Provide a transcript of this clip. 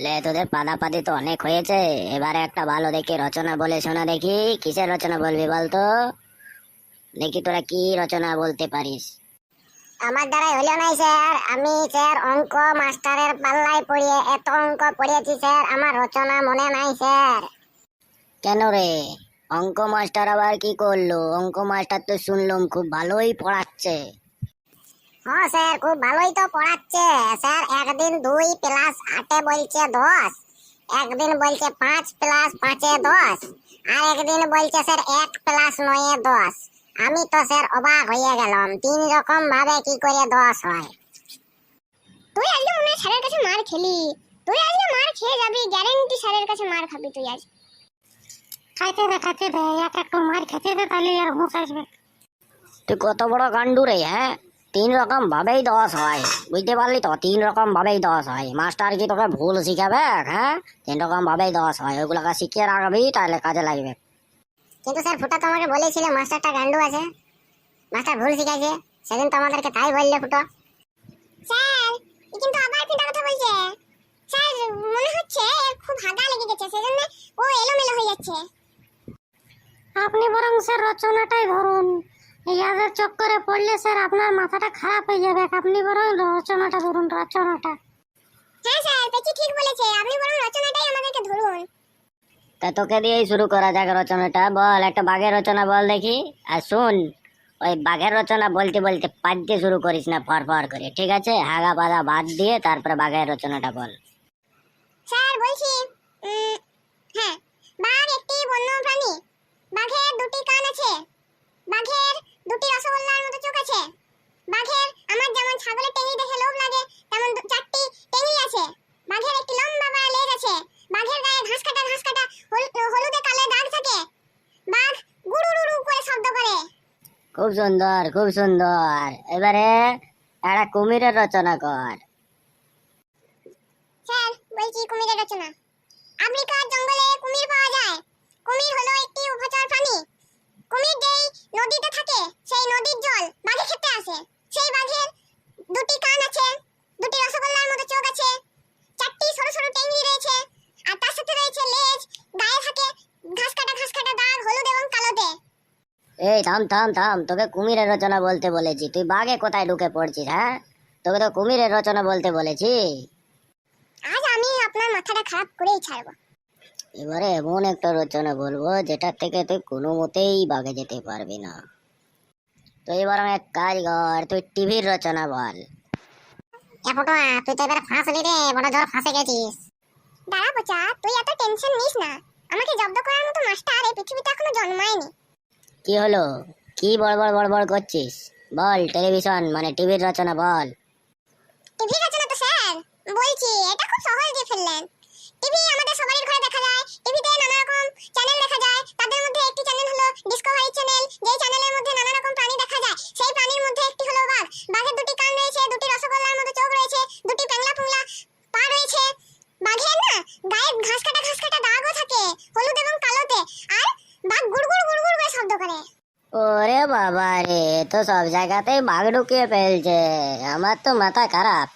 লে তোদের পাদাপাদি তো অনেক হয়েছে, এবারে একটা ভালো দেখে রচনা বলে শোনা দেখি। কিসের রচনা বলবি বলতো? দেখি তোরা কি রচনা বলতে পারিস। আমার দ্বারাই হলো নাই স্যার। আমি স্যার অঙ্ক মাস্টারের পাল্লায় পড়িয়ে এত অঙ্ক পড়িয়েছি স্যার, আমার রচনা মনে নাই স্যার। কেন রে, অঙ্ক মাস্টার আবার কি করলো? অঙ্ক মাস্টার তো শুনলাম খুব ভালোই পড়াচ্ছে। হ্যাঁ স্যার, খুব ভালোই তো পড়াচ্ছে স্যার। একদিন 2+8 বলছে 10, একদিন বলছে 5+5 10, আর একদিন বলছে স্যার 1+9 10। আমি তো স্যার অবাক হয়ে গেলাম, 3 রকম ভাবে কি করে 10 হয়। তুই আজকে মনে হয় স্যারের কাছে মার খেলি। তুই আজকে মার খেয়ে যাবি, গ্যারেন্টি স্যারের কাছে মার খাবি তুই আজ। খাইতে দে এক একটু মার খেতে দে, তাহলে আর হুঁশ আসবে। তুই কত বড় গান্ডু রে, হ্যাঁ? 3 রকম ভাবেই 10 হয়, বুঝতে পারলি তো? 3 রকম ভাবেই 10 হয়। মাস্টার কি তোকে ভুল শিখাবে? হ্যাঁ, 3 রকম ভাবেই 10 হয়, ওইগুলোকে শিখিয়ে রাখবি, তাহলে কাজে লাগবে। কিন্তু স্যার ফুটো তো আমাকে বলেছিল মাস্টারটা গান্ডু আছে, মাস্টার ভুল শিখাইছে। সেদিন তো আমাদেরকে তাই বললে ফুটো। স্যার কিন্তু আবার ফিটা কথা বলছে স্যার। মনে হচ্ছে খুব হাগা লেগে গেছে, সেজন্য ও এলোমেলো হয়ে যাচ্ছে। আপনি বরং স্যার রচনাটাই ধরুন। ইয়াদের চক্করে পড়লে স্যার আপনার মাথাটা খারাপ হয়ে যাবে। আপনি বরং রচনাটা ধরুন, রচনাটা। হ্যাঁ স্যার, পেচি ঠিক বলেছে, আপনি বরং রচনাটাই আমাদেরকে ধরুন। তা তোকে দিয়েই শুরু করা যাক রচনাটা। বল, একটা বাঘের রচনা বল দেখি। আর শুন, ওই বাঘের রচনা বলতে বলতে পাদ্য শুরু করিস না ফর করে, ঠিক আছে? হাগা পাদা বাদ দিয়ে তারপরে বাঘের রচনাটা বল। স্যার বলছি, হ্যাঁ, বাঘ একটি বন্য প্রাণী। বাঘের 2টি কান আছে, বাঘের 2টি রসগোল্লার মতো চোখ আছে, বাঘের আমার যেমন ছাগলের টেঙ্গি দেখে লোভ লাগে তেমন 4টি টেঙ্গি আছে, বাঘের একটি লম্বা বড় লেজ আছে, বাঘের গায়ে ঘাস কাটা হলুদে কালো দাগ থাকে, বাঘ গুড়ুরুরু করে শব্দ করে। খুব সুন্দর, খুব সুন্দর। এবারে একটা কুমিরের রচনা কর। স্যার বলছি কুমিরের রচনা। আফ্রিকার জঙ্গলে কুমির পাওয়া যায়। কুমির হলো একটি উভচর প্রাণী। কুমির যেই নদীতে থাকে সেই নদীর জল বাঘে খেতে আসে। সেই বাঘের 2টি কান আছে, 2টি রসগোল্লার মতো চোখ আছে, 4টি সরু সরু টেঙ্গি রয়েছে, আর তার সাথে রয়েছে লেজ, গায়ে থাকে ঘাস কাটা দাগ হলুদ এবং কালোতে। এই থাম থাম থাম, তোকে কুমিরের রচনা বলতে বলেছি, তুই বাঘে কোথায় ঢুকে পড়ছিস? হ্যাঁ, তোকে তো কুমিরের রচনা বলতে বলেছি। আজ আমি আপনার মাথাটা খারাপ করেই ছাড়বো। এবারে এমন একটা রচনা বলবো যেটা থেকে তুই কোনো মতেই বাগে যেতে পারবি না। তো এবার এক কাজ কর, তুই টিভির রচনা বল। ফুটো, তুই তো এবারে ফাঁসলি রে, বড় জোর ফাঁসে গেছিস। দাঁড়া বোচা, তুই এত টেনশন নিস না। আমাকে জব্দ করার মতো মাস্টার এই পৃথিবীতে এখনো জন্মায়নি। কি হলো? কি বড় করছিস? বল, টেলিভিশন মানে টিভির রচনা বল। টিভি রচনা তো স্যার বলছি, এটা খুব সহজ দিয়ে ফেললেন। টিভি আমাদের সবারই ঘরে দেখা যায়। টিভিতে নানা রকম চ্যানেল দেখা যায়। তাদের মধ্যে একটি চ্যানেল হলো ডিসকভারি চ্যানেল, যেই চ্যানেলের মধ্যে নানা রকম প্রাণী দেখা যায়। সেই প্রাণীর মধ্যে একটি হলো বাঘ। বাঘের 2টি কান রয়েছে, 2টি রসগোল্লার মতো চোখ রয়েছে, 2টি প্যাংলা পুংলা পা রয়েছে। বাঘের না গায়ে ঘাস কাটা দাগও থাকে হলুদ এবং কালোতে, আর বাঘ গুড়গুড় করে শব্দ করে। ওরে বাবা রে, তো সব জায়গাতেই বাঘ ঢুকিয়ে ফেলছে। আমার তো মাথা খারাপ।